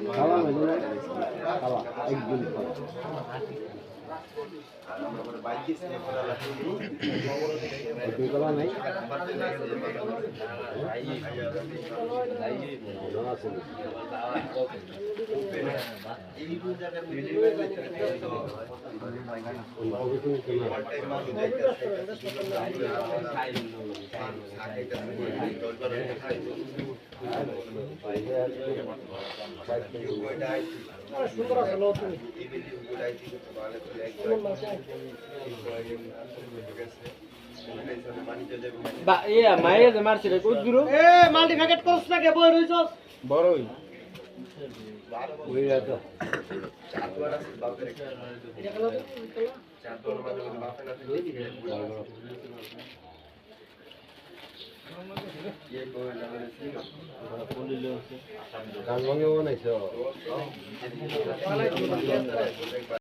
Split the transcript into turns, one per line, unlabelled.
খাওয়া হইল না খাওয়া একদিন খাওয়া দুইতলা নাই
মায়ের মারছে রে কত দূর এ মাল্টি প্যাকেট করছ না কে বই রইছস বড়ই ওইরা তো চার দোয়ার আছে বাপের এটা গেল চার দোয়ার মাঝে মধ্যে বাপে না থাকে ये कोई लगे सी कोली लो से कांगो में वो नहीं छो